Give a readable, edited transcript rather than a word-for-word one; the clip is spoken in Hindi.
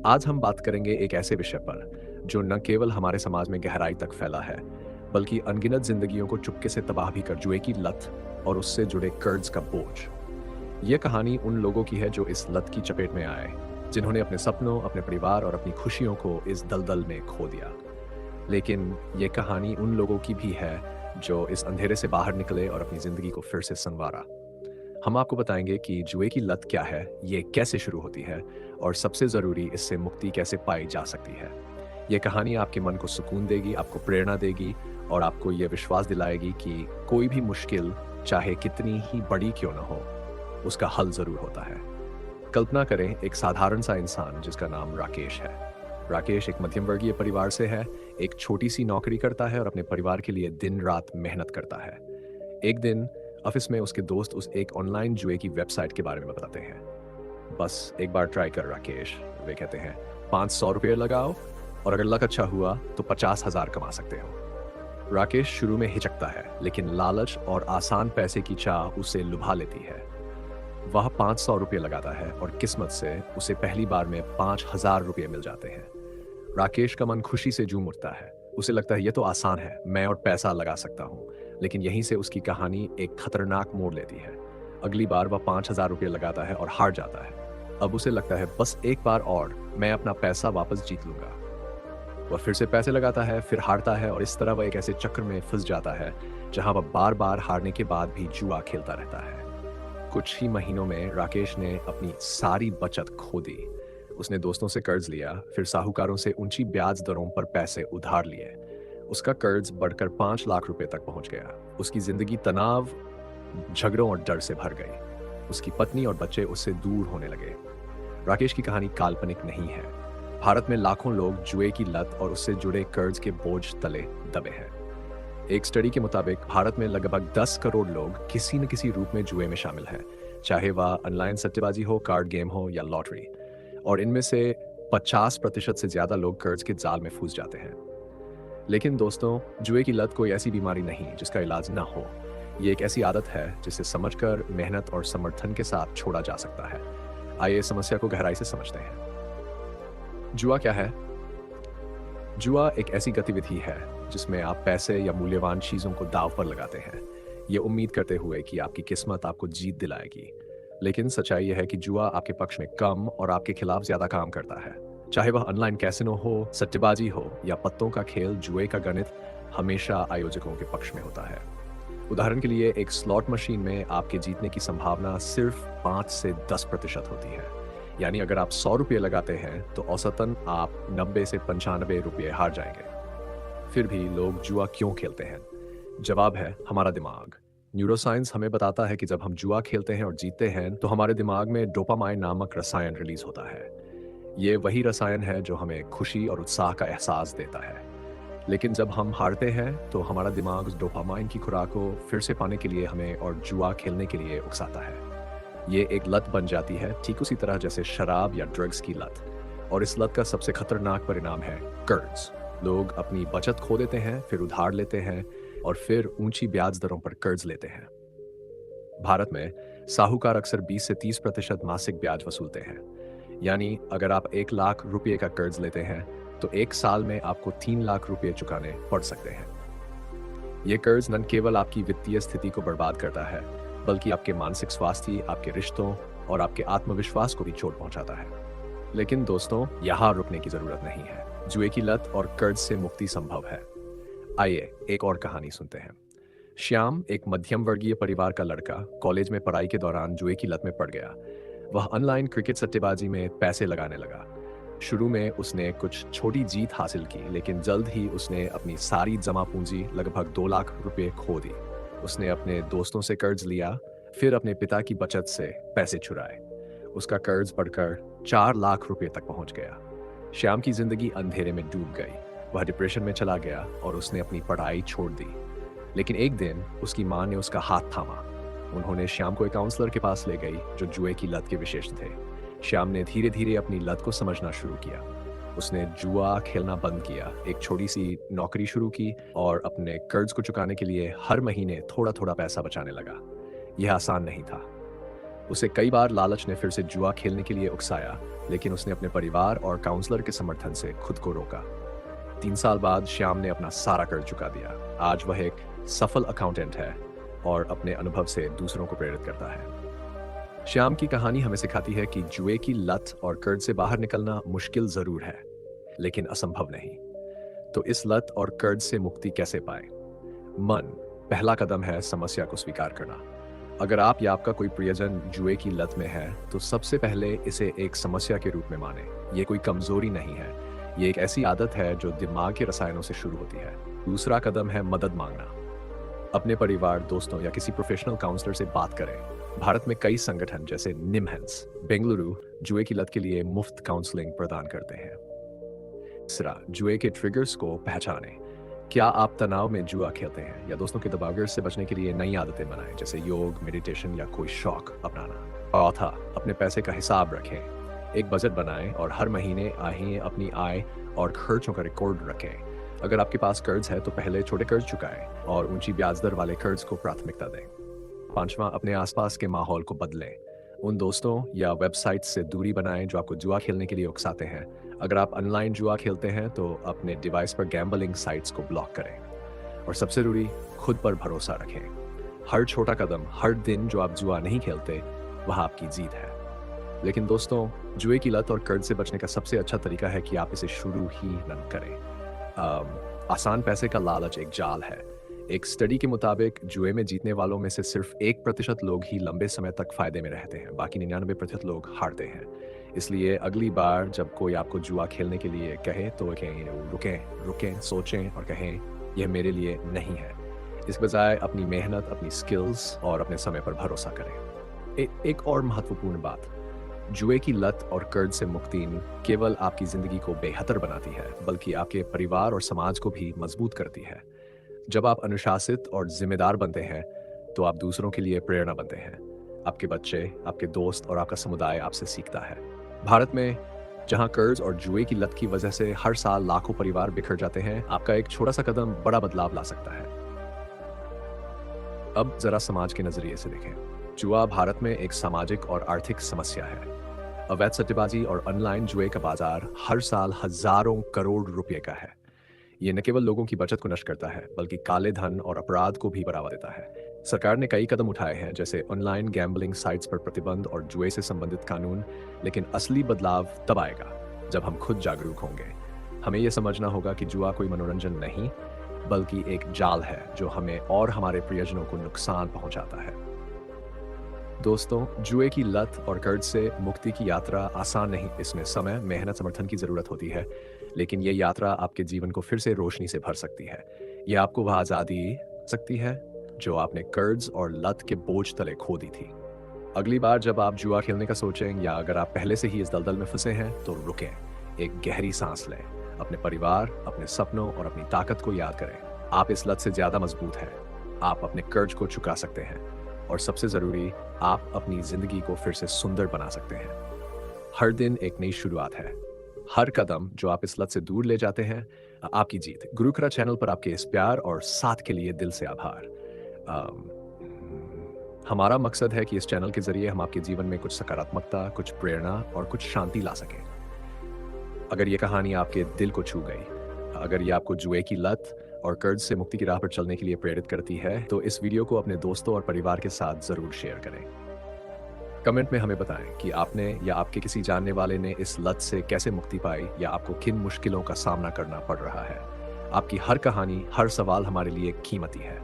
आज हम बात करेंगे एक ऐसे विषय पर जो न केवल हमारे समाज में गहराई तक फैला है, बल्कि अनगिनत जिंदगियों को चुपके से तबाह भी कर जुए की लत और उससे जुड़े कर्ज का बोझ। यह कहानी उन लोगों की है जो इस लत की चपेट में आए, जिन्होंने अपने सपनों, अपने परिवार और अपनी खुशियों को इस दलदल में खो दिया। लेकिन ये कहानी उन लोगों की भी है जो इस अंधेरे से बाहर निकले और अपनी जिंदगी को फिर से संवारा। हम आपको बताएंगे कि जुए की लत क्या है, ये कैसे शुरू होती है और सबसे ज़रूरी इससे मुक्ति कैसे पाई जा सकती है। ये कहानी आपके मन को सुकून देगी, आपको प्रेरणा देगी और आपको ये विश्वास दिलाएगी कि कोई भी मुश्किल, चाहे कितनी ही बड़ी क्यों ना हो, उसका हल ज़रूर होता है। कल्पना करें एक साधारण सा इंसान जिसका नाम राकेश है। राकेश एक मध्यम वर्गीय परिवार से है, एक छोटी सी नौकरी करता है और अपने परिवार के लिए दिन रात मेहनत करता है। एक दिन ऑफिस में उसके दोस्त उस एक ऑनलाइन जुए की वेबसाइट के बारे में बताते हैं। बस एक बार ट्राई कर राकेश, वे कहते हैं। 500 रुपये लगाओ और अगर लक अच्छा हुआ तो 50,000 कमा सकते हो। राकेश शुरू में हिचकता है, लेकिन लालच और आसान पैसे की चाह उसे लुभा लेती है। वह 500 रुपये लगाता है और किस्मत से उसे पहली बार में 5,000 रुपये मिल जाते हैं। राकेश का मन खुशी से झूम उठता है। उसे लगता है ये तो आसान है, मैं और पैसा लगा सकता हूँ। लेकिन यहीं से उसकी कहानी एक खतरनाक मोड़ लेती है। अगली बार वह 5,000 रुपये लगाता है और हार जाता है। अब उसे लगता है बस एक बार और मैं अपना पैसा वापस जीत लूंगा। वह फिर से पैसे लगाता है, फिर हारता है और इस तरह वह एक ऐसे चक्र में फंस जाता है जहां वह बार बार हारने के बाद भी जुआ खेलता रहता है। कुछ ही महीनों में राकेश ने अपनी सारी बचत खो दी। उसने दोस्तों से कर्ज लिया, फिर साहूकारों से ऊंची ब्याज दरों पर पैसे उधार लिए। उसका कर्ज बढ़कर 5 लाख रुपए तक पहुंच गया। उसकी जिंदगी तनाव, झगड़ों और डर से भर गई। उसकी पत्नी और बच्चे उससे दूर होने लगे। राकेश की कहानी काल्पनिक नहीं है। भारत में लाखों लोग जुए की लत और उससे जुड़े कर्ज के बोझ तले दबे हैं। एक स्टडी के मुताबिक भारत में लगभग 10 करोड़ लोग किसी न किसी रूप में जुए में शामिल हैं, चाहे वह ऑनलाइन सट्टेबाजी हो, कार्ड गेम हो या लॉटरी। और इनमें से 50% से ज्यादा लोग कर्ज के जाल में फंस जाते हैं। लेकिन दोस्तों, जुए की लत कोई ऐसी बीमारी नहीं जिसका इलाज ना हो। ये एक ऐसी आदत है जिसे समझकर, मेहनत और समर्थन के साथ छोड़ा जा सकता है। आइए समस्या को गहराई से समझते हैं। जुआ क्या है? जुआ एक ऐसी गतिविधि है जिसमें आप पैसे या मूल्यवान चीजों को दांव पर लगाते हैं, ये उम्मीद करते हुए कि आपकी किस्मत आपको जीत दिलाएगी। लेकिन सच्चाई यह है कि जुआ आपके पक्ष में कम और आपके खिलाफ ज्यादा काम करता है। चाहे वह ऑनलाइन कैसिनो हो, सट्टेबाजी हो या पत्तों का खेल, जुए का गणित हमेशा आयोजकों के पक्ष में होता है। उदाहरण के लिए एक स्लॉट मशीन में आपके जीतने की संभावना सिर्फ 5 से 10% होती है। यानी अगर आप 100 रुपये लगाते हैं तो औसतन आप 90 से 95 रुपये हार जाएंगे। फिर भी लोग जुआ क्यों खेलते हैं? जवाब है हमारा दिमाग। न्यूरोसाइंस हमें बताता है कि जब हम जुआ खेलते हैं और जीतते हैं तो हमारे दिमाग में डोपामाइन नामक रसायन रिलीज होता है। ये वही रसायन है जो हमें खुशी और उत्साह का एहसास देता है। लेकिन जब हम हारते हैं तो हमारा दिमाग उस डोपामाइन की खुराक को फिर से पाने के लिए हमें और जुआ खेलने के लिए उकसाता है। ये एक लत बन जाती है, ठीक उसी तरह जैसे शराब या ड्रग्स की लत। और इस लत का सबसे खतरनाक परिणाम है कर्ज। लोग अपनी बचत खो देते हैं, फिर उधार लेते हैं और फिर ऊंची ब्याज दरों पर कर्ज लेते हैं। भारत में साहूकार अक्सर 20 से 30% मासिक ब्याज वसूलते हैं। यानी अगर आप 1 लाख रुपए का कर्ज लेते हैं तो एक साल में आपको 3 लाख रुपए चुकाने पड़ सकते हैं। ये कर्ज न केवल आपकी वित्तीय स्थिति को बर्बाद करता है, बल्कि आपके मानसिक स्वास्थ्य, आपके रिश्तों और आपके आत्मविश्वास को भी चोट पहुंचाता है। लेकिन दोस्तों, यहाँ रुकने की जरूरत नहीं है। जुए की लत और कर्ज से मुक्ति संभव है। आइए एक और कहानी सुनते हैं। श्याम एक मध्यम वर्गीय परिवार का लड़का कॉलेज में पढ़ाई के दौरान जुए की लत में पड़ गया। वह ऑनलाइन क्रिकेट सट्टेबाजी में पैसे लगाने लगा। शुरू में उसने कुछ छोटी जीत हासिल की, लेकिन जल्द ही उसने अपनी सारी जमा पूंजी लगभग 2 लाख रुपए खो दी। उसने अपने दोस्तों से कर्ज लिया, फिर अपने पिता की बचत से पैसे चुराए। उसका कर्ज बढ़कर 4 लाख रुपए तक पहुंच गया। श्याम की जिंदगी अंधेरे में डूब गई। वह डिप्रेशन में चला गया और उसने अपनी पढ़ाई छोड़ दी। लेकिन एक दिन उसकी मां ने उसका हाथ थामा। उन्होंने श्याम को एक काउंसलर के पास ले गई जो जुए की लत के विशेषज्ञ थे। श्याम ने धीरे धीरे अपनी लत को समझना शुरू किया। उसने जुआ खेलना बंद किया, एक छोटी सी नौकरी शुरू की और अपने कर्ज को चुकाने के लिए हर महीने थोड़ा थोड़ा पैसा बचाने लगा। यह आसान नहीं था। उसे कई बार लालच ने फिर से जुआ खेलने के लिए उकसाया, लेकिन उसने अपने परिवार और काउंसलर के समर्थन से खुद को रोका। 3 साल बाद श्याम ने अपना सारा कर्ज चुका दिया। आज वह एक सफल अकाउंटेंट है और अपने अनुभव से दूसरों को प्रेरित करता है। श्याम की कहानी हमें सिखाती है कि जुए की लत और कर्ज से बाहर निकलना मुश्किल जरूर है, लेकिन असंभव नहीं। तो इस लत और कर्ज से मुक्ति कैसे पाए? पहला कदम है समस्या को स्वीकार करना। अगर आप या आपका कोई प्रियजन जुए की लत में है, तो सबसे पहले इसे एक समस्या के रूप में माने। ये कोई कमजोरी नहीं है, ये एक ऐसी आदत है जो दिमाग के रसायनों से शुरू होती है। दूसरा कदम है मदद मांगना। अपने परिवार, दोस्तों या किसी प्रोफेशनल काउंसलर से बात करें। भारत में कई संगठन जैसे निमहंस, बेंगलुरु जुए की लत के लिए मुफ्त काउंसलिंग प्रदान करते हैं। तीसरा, जुए के ट्रिगर्स को पहचानें। क्या आप तनाव में जुआ खेलते हैं या दोस्तों के दबाव से बचने के लिए नई आदतें बनाएं, जैसे योग, मेडिटेशन या कोई शौक अपनाना। चौथा, अपने पैसे का हिसाब रखें। एक बजट बनाएं और हर महीने अपनी आय और खर्चों का रिकॉर्ड रखें। अगर आपके पास कर्ज है तो पहले छोटे कर्ज चुकाएं और ऊंची ब्याज दर वाले कर्ज को प्राथमिकता दें। पांचवा, अपने आसपास के माहौल को बदलें। उन दोस्तों या वेबसाइट से दूरी बनाएं जो आपको जुआ खेलने के लिए उकसाते हैं। अगर आप ऑनलाइन जुआ खेलते हैं तो अपने डिवाइस पर गैम्बलिंग साइट्स को ब्लॉक करें। और सबसे जरूरी, खुद पर भरोसा रखें। हर छोटा कदम, हर दिन जो आप जुआ नहीं खेलते, वह आपकी जीत है। लेकिन दोस्तों, जुए की लत और कर्ज से बचने का सबसे अच्छा तरीका है कि आप इसे शुरू ही न करें। आसान पैसे का लालच एक जाल है। एक स्टडी के मुताबिक जुए में जीतने वालों में से सिर्फ 1% लोग ही लंबे समय तक फायदे में रहते हैं, बाकी 99% लोग हारते हैं। इसलिए अगली बार जब कोई आपको जुआ खेलने के लिए कहे तो रुकें, सोचें और कहें, यह मेरे लिए नहीं है। इस बजाय अपनी मेहनत, अपनी स्किल्स और अपने समय पर भरोसा करें। एक और महत्वपूर्ण बात, जुए की लत और कर्ज से मुक्ति केवल आपकी जिंदगी को बेहतर बनाती है, बल्कि आपके परिवार और समाज को भी मजबूत करती है। जब आप अनुशासित और जिम्मेदार बनते हैं, तो आप दूसरों के लिए प्रेरणा बनते हैं। आपके बच्चे, आपके दोस्त और आपका समुदाय आपसे सीखता है। भारत में जहां कर्ज और जुए की लत की वजह से हर साल लाखों परिवार बिखर जाते हैं, आपका एक छोटा सा कदम बड़ा बदलाव ला सकता है। अब जरा समाज के नजरिए से देखें। जुआ भारत में एक सामाजिक और आर्थिक समस्या है। अवैध सट्टेबाजी और ऑनलाइन जुए का बाजार हर साल हजारों करोड़ रुपए का है। ये न केवल लोगों की बचत को नष्ट करता है, बल्कि काले धन और अपराध को भी बढ़ावा देता है। सरकार ने कई कदम उठाए हैं, जैसे ऑनलाइन गैम्बलिंग साइट्स पर प्रतिबंध और जुए से संबंधित कानून, लेकिन असली बदलाव तब आएगा जब हम खुद जागरूक होंगे। हमें यह समझना होगा कि जुआ कोई मनोरंजन नहीं, बल्कि एक जाल है जो हमें और हमारे प्रियजनों को नुकसान पहुंचाता है। दोस्तों, जुए की लत और कर्ज से मुक्ति की यात्रा आसान नहीं। इसमें समय, मेहनत, समर्थन की जरूरत होती है, लेकिन ये यात्रा आपके जीवन को फिर से रोशनी से भर सकती है। ये आपको वह आज़ादी सकती है जो आपने कर्ज और लत के बोझ तले खो दी थी। अगली बार जब आप जुआ खेलने का सोचें, या अगर आप पहले से ही इस दलदल में फंसे हैं, तो रुकें, एक गहरी सांस लें, अपने परिवार, अपने सपनों और अपनी ताकत को याद करें। आप इस लत से ज्यादा मजबूत हैं। आप अपने कर्ज को चुका सकते हैं, और सबसे जरूरी, आप अपनी जिंदगी को फिर से सुंदर बना सकते हैं। हर दिन एक नई शुरुआत है। हर कदम जो आप इस लत से दूर ले जाते हैं, आपकी जीत। गुरुकृपा चैनल पर आपके इस प्यार और साथ के लिए दिल से आभार। हमारा मकसद है कि इस चैनल के जरिए हम आपके जीवन में कुछ सकारात्मकता, कुछ प्रेरणा और कुछ शांति ला सकें। अगर ये कहानी आपके दिल को छू गई, अगर ये आपको जुए की लत और कर्ज से मुक्ति की राह पर चलने के लिए प्रेरित करती है, तो इस वीडियो को अपने दोस्तों और परिवार के साथ जरूर शेयर करें। कमेंट में हमें बताएं कि आपने या आपके किसी जानने वाले ने इस लत से कैसे मुक्ति पाई, या आपको किन मुश्किलों का सामना करना पड़ रहा है। आपकी हर कहानी, हर सवाल हमारे लिए कीमती है।